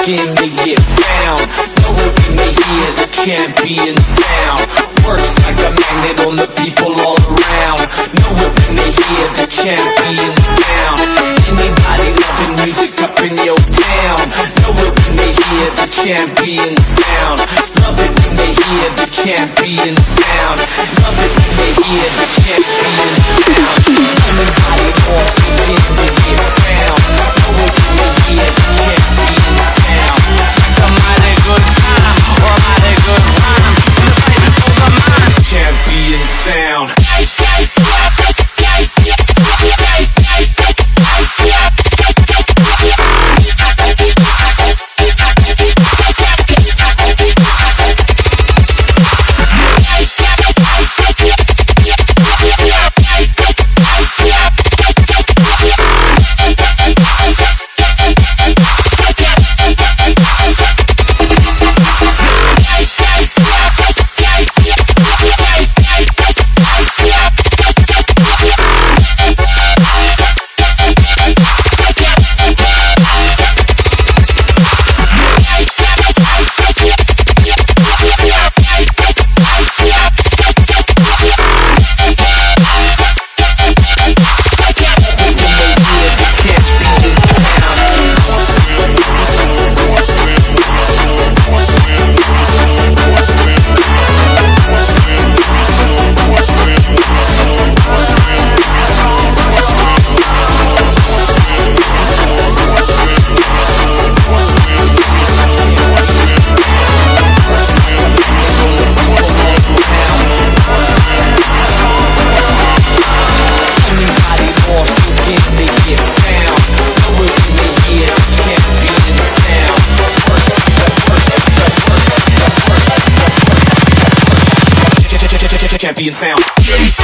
looking to get found. Know it when they hear the champion sound. Works like a magnet on the people all around. Know it when they hear the champion sound. Anybody loving music up in your town? Know it when they hear the champion sound. Love it when they hear the champion sound. Love it when they hear the champion sound. Anybody wants to get found? Know it when they hear the champion sound. Like a mighty good time or a mighty good rhyme. Just like it over mine. Champion sound. Champion sound.